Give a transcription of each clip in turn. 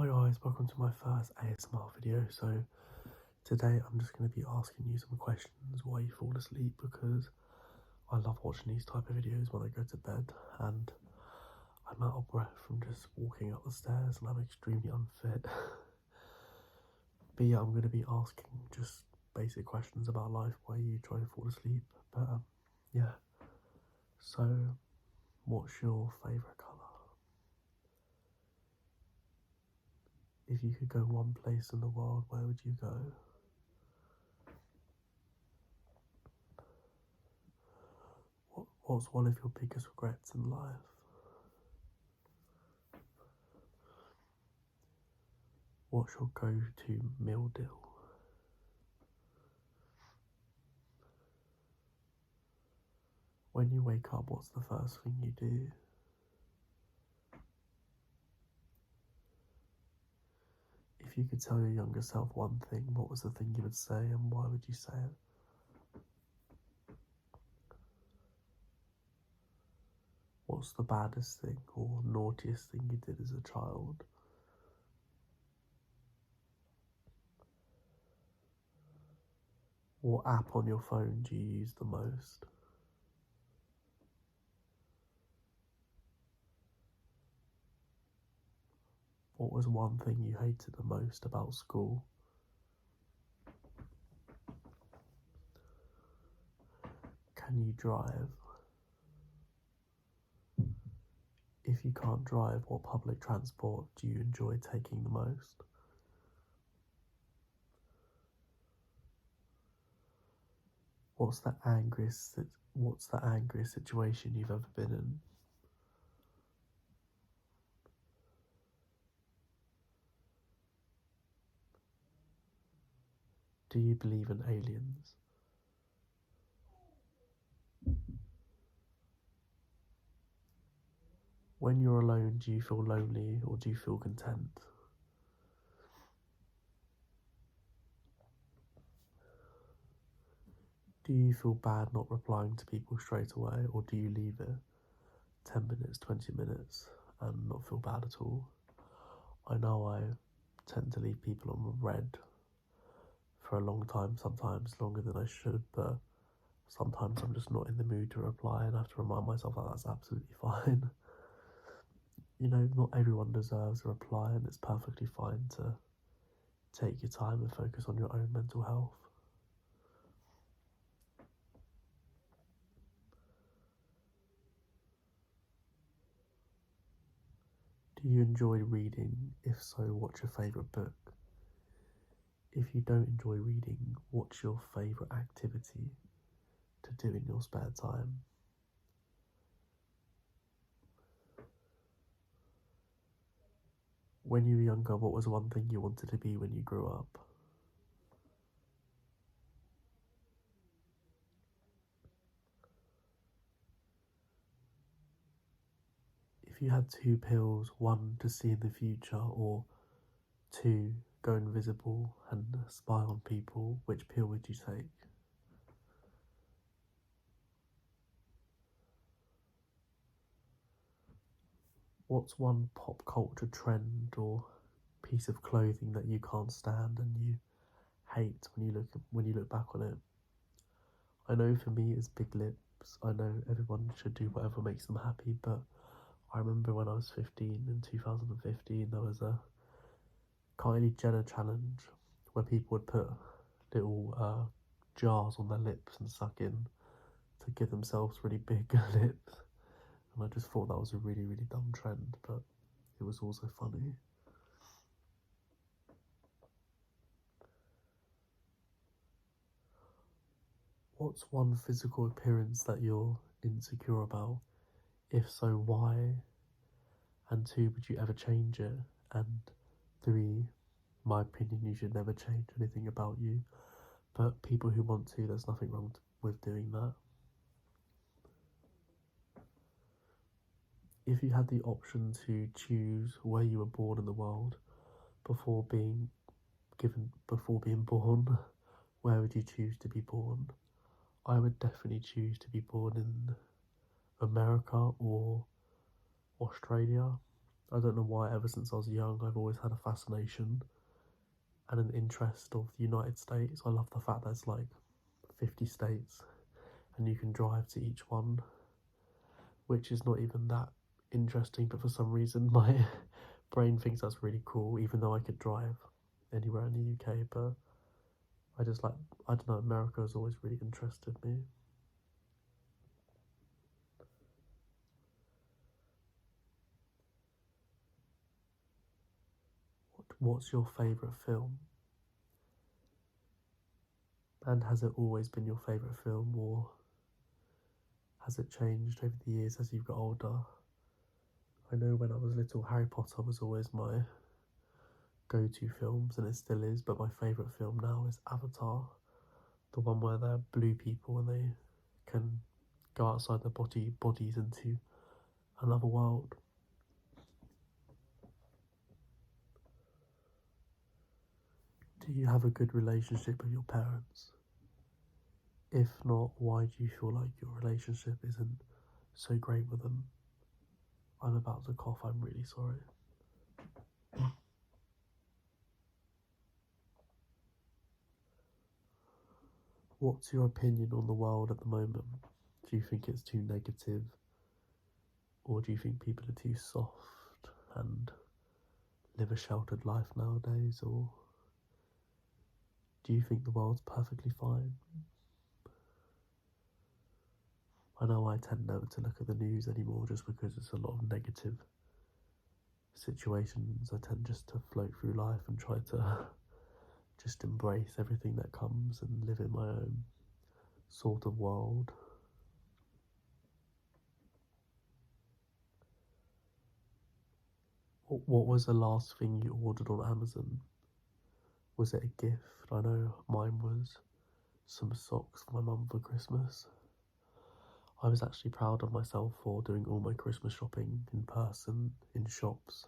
Hi guys, welcome to my first ASMR video. So today I'm just going to be asking you some questions while you fall asleep, because I love watching these type of videos when I go to bed and I'm out of breath from just walking up the stairs and I'm extremely unfit. But yeah, I'm going to be asking just basic questions about life while you try to fall asleep. But yeah, so what's your favourite colour? If you could go one place in the world, where would you go? What's one of your biggest regrets in life? What's your go-to meal deal? When you wake up, what's the first thing you do? If you could tell your younger self one thing, what was the thing you would say and why would you say it? What's the baddest thing or naughtiest thing you did as a child? What app on your phone do you use the most? What was one thing you hated the most about school? Can you drive? If you can't drive, what public transport do you enjoy taking the most? What's the angriest situation you've ever been in? Do you believe in aliens? When you're alone, do you feel lonely or do you feel content? Do you feel bad not replying to people straight away, or do you leave it 10 minutes, 20 minutes and not feel bad at all? I know I tend to leave people on red for a long time, sometimes longer than I should, but sometimes I'm just not in the mood to reply and I have to remind myself that that's absolutely fine. You know, not everyone deserves a reply and it's perfectly fine to take your time and focus on your own mental health. Do you enjoy reading? If so, what's your favourite book? If you don't enjoy reading, what's your favourite activity to do in your spare time? When you were younger, what was one thing you wanted to be when you grew up? If you had two pills, one to see in the future or two go invisible and spy on people, which pill would you take? What's one pop culture trend or piece of clothing that you can't stand and you hate when you look back on it? I know for me it's big lips. I know everyone should do whatever makes them happy, but I remember when I was 15 in 2015 there was a Kylie Jenner challenge where people would put little jars on their lips and suck in to give themselves really big lips, and I just thought that was a really, really dumb trend, but it was also funny. What's one physical appearance that you're insecure about? If so, why? And two, would you ever change it? And three, my opinion, you should never change anything about you, but people who want to, there's nothing wrong with doing that. If you had the option to choose where you were born in the world before being born, where would you choose to be born? I would definitely choose to be born in America or Australia. I don't know why, ever since I was young, I've always had a fascination and an interest of the United States. I love the fact that it's like 50 states and you can drive to each one, which is not even that interesting, but for some reason my brain thinks that's really cool, even though I could drive anywhere in the UK. But I just like, I don't know, America has always really interested me. What's your favourite film? And has it always been your favourite film, or has it changed over the years as you've got older? I know when I was little, Harry Potter was always my go-to films, and it still is, but my favourite film now is Avatar, the one where they're blue people and they can go outside their bodies into another world. Do you have a good relationship with your parents? If not, why do you feel like your relationship isn't so great with them? I'm about to cough, I'm really sorry. What's your opinion on the world at the moment? Do you think it's too negative? Or do you think people are too soft and live a sheltered life nowadays? Or do you think the world's perfectly fine? I know I tend never to look at the news anymore just because it's a lot of negative situations. I tend just to float through life and try to just embrace everything that comes and live in my own sort of world. What was the last thing you ordered on Amazon? Was it a gift? I know mine was some socks for my mum for Christmas. I was actually proud of myself for doing all my Christmas shopping in person, in shops.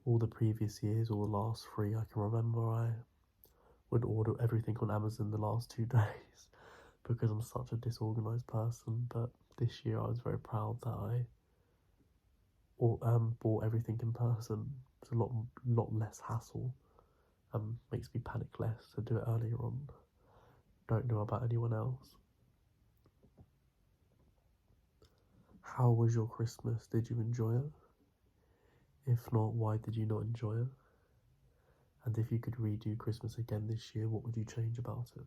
All the previous years, all the last 3 I can remember, I would order everything on Amazon the last 2 days because I'm such a disorganised person. But this year I was very proud that I bought everything in person. It's a lot less hassle. Makes me panic less to do it earlier on. Don't know about anyone else. How was your Christmas? Did you enjoy it? If not, why did you not enjoy it? And if you could redo Christmas again this year, what would you change about it?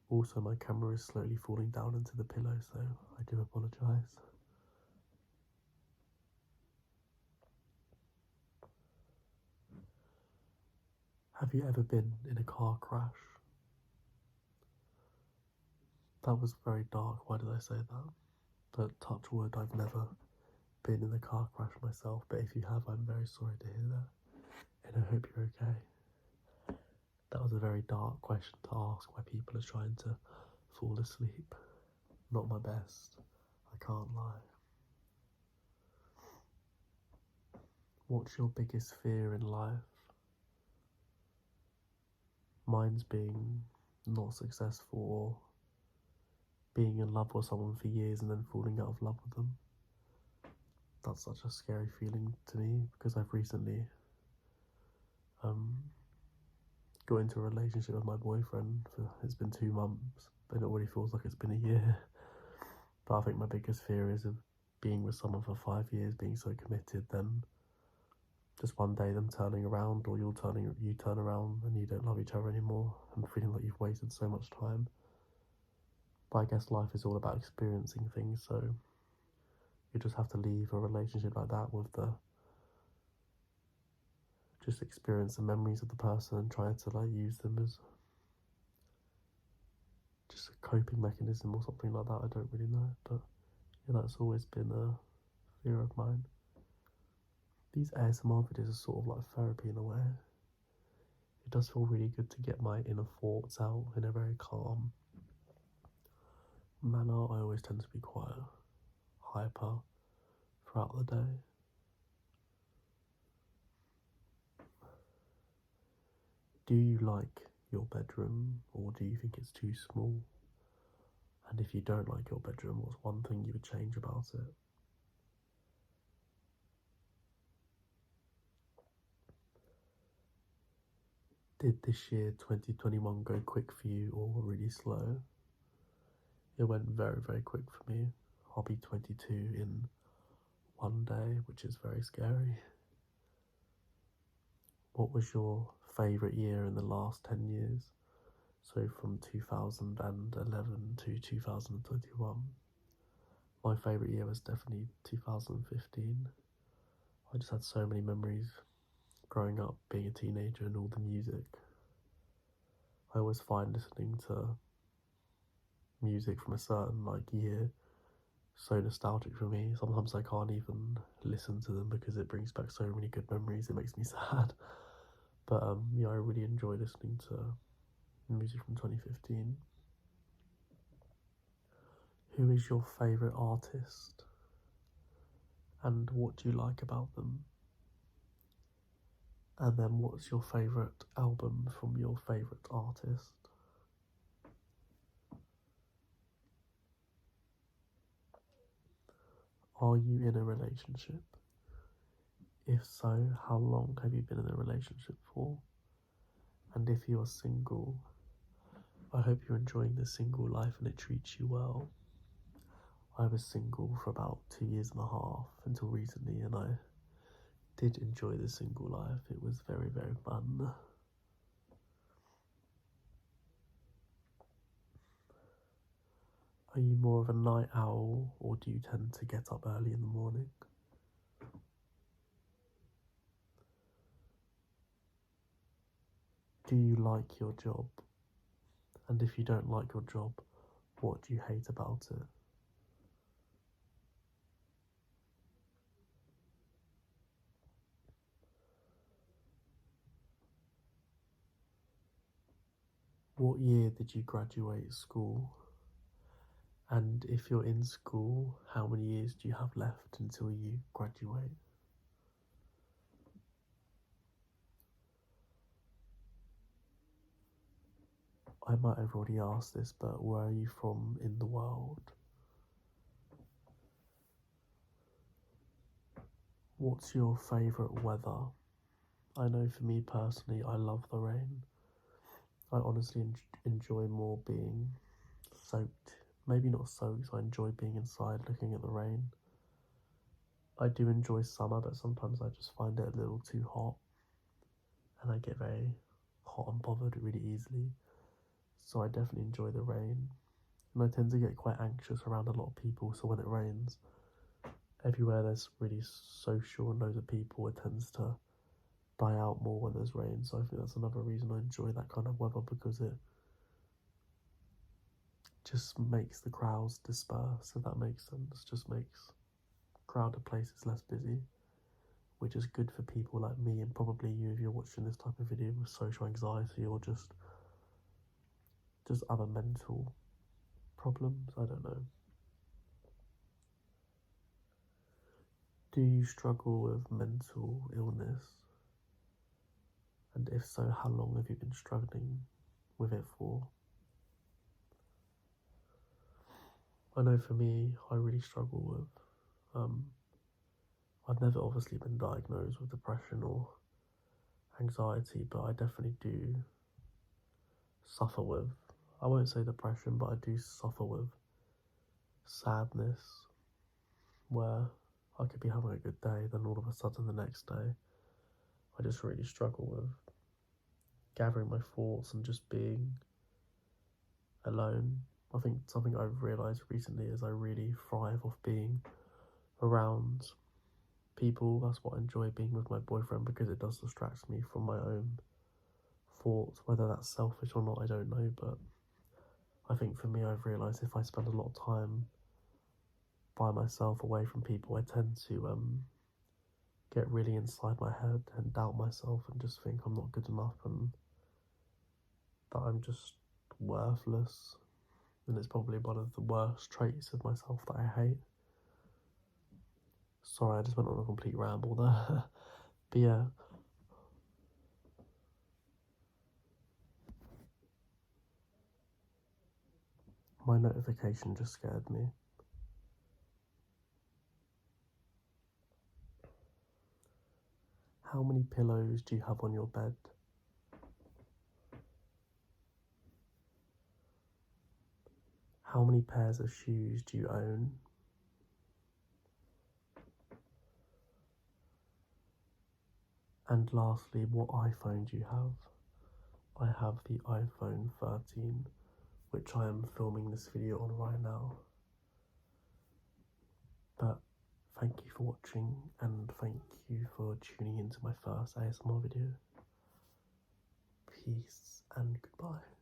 Also, my camera is slowly falling down into the pillow, so I do apologise. Have you ever been in a car crash? That was very dark, why did I say that? But touch wood, I've never been in a car crash myself, but if you have, I'm very sorry to hear that, and I hope you're okay. That was a very dark question to ask why people are trying to fall asleep. Not my best, I can't lie. What's your biggest fear in life? Mine's being not successful or being in love with someone for years and then falling out of love with them. That's such a scary feeling to me because I've recently got into a relationship with my boyfriend it's been 2 months, but it already feels like it's been a year. But I think my biggest fear is of being with someone for 5 years, being so committed, then just one day them turning around, or you turn around and you don't love each other anymore, and feeling like you've wasted so much time. But I guess life is all about experiencing things, so you just have to leave a relationship like that with just experience the memories of the person and try to like use them as just a coping mechanism or something like that. I don't really know, but yeah, that's always been a fear of mine. These ASMR videos are sort of like therapy in a way. It does feel really good to get my inner thoughts out in a very calm manner. I always tend to be quite hyper throughout the day. Do you like your bedroom, or do you think it's too small? And if you don't like your bedroom, what's one thing you would change about it? Did this year 2021 go quick for you or really slow? It went very, very quick for me. I'll be 22 in one day, which is very scary. What was your favourite year in the last 10 years? So from 2011 to 2021. My favourite year was definitely 2015. I just had so many memories growing up, being a teenager and all the music. I always find listening to music from a certain year so nostalgic for me. Sometimes I can't even listen to them because it brings back so many good memories. It makes me sad. But yeah, I really enjoy listening to music from 2015. Who is your favourite artist? And what do you like about them? And then what's your favourite album from your favourite artist? Are you in a relationship? If so, how long have you been in a relationship for? And if you're single, I hope you're enjoying the single life and it treats you well. I was single for about 2.5 years until recently, and I did enjoy the single life. It was very, very fun. Are you more of a night owl, or do you tend to get up early in the morning? Do you like your job? And if you don't like your job, what do you hate about it? What year did you graduate school? And if you're in school, how many years do you have left until you graduate? I might have already asked this, but where are you from in the world? What's your favourite weather? I know for me personally, I love the rain. I honestly enjoy more being soaked. Maybe not soaked, I enjoy being inside looking at the rain. I do enjoy summer, but sometimes I just find it a little too hot. And I get very hot and bothered really easily. So I definitely enjoy the rain. And I tend to get quite anxious around a lot of people, so when it rains, everywhere there's really social and loads of people, it tends to die out more when there's rain. So I think that's another reason I enjoy that kind of weather, because it just makes the crowds disperse, if that makes sense. Just makes crowded places less busy, which is good for people like me and probably you if you're watching this type of video with social anxiety or just other mental problems. I don't know. Do you struggle with mental illness? And if so, how long have you been struggling with it for? I know for me, I really struggle with, I've never obviously been diagnosed with depression or anxiety, but I definitely do suffer with, I won't say depression, but I do suffer with sadness, where I could be having a good day, then all of a sudden the next day, I just really struggle with gathering my thoughts and just being alone. I think something I've realised recently is I really thrive off being around people. That's what I enjoy, being with my boyfriend, because it does distract me from my own thoughts. Whether that's selfish or not, I don't know, but I think for me, I've realised if I spend a lot of time by myself away from people, I tend to get really inside my head and doubt myself and just think I'm not good enough and that I'm just worthless. And it's probably one of the worst traits of myself that I hate. Sorry, I just went on a complete ramble there. But yeah. My notification just scared me. How many pillows do you have on your bed? How many pairs of shoes do you own? And lastly, what iPhone do you have? I have the iPhone 13, which I am filming this video on right now. But thank you for watching, and thank you for tuning into my first ASMR video. Peace and goodbye.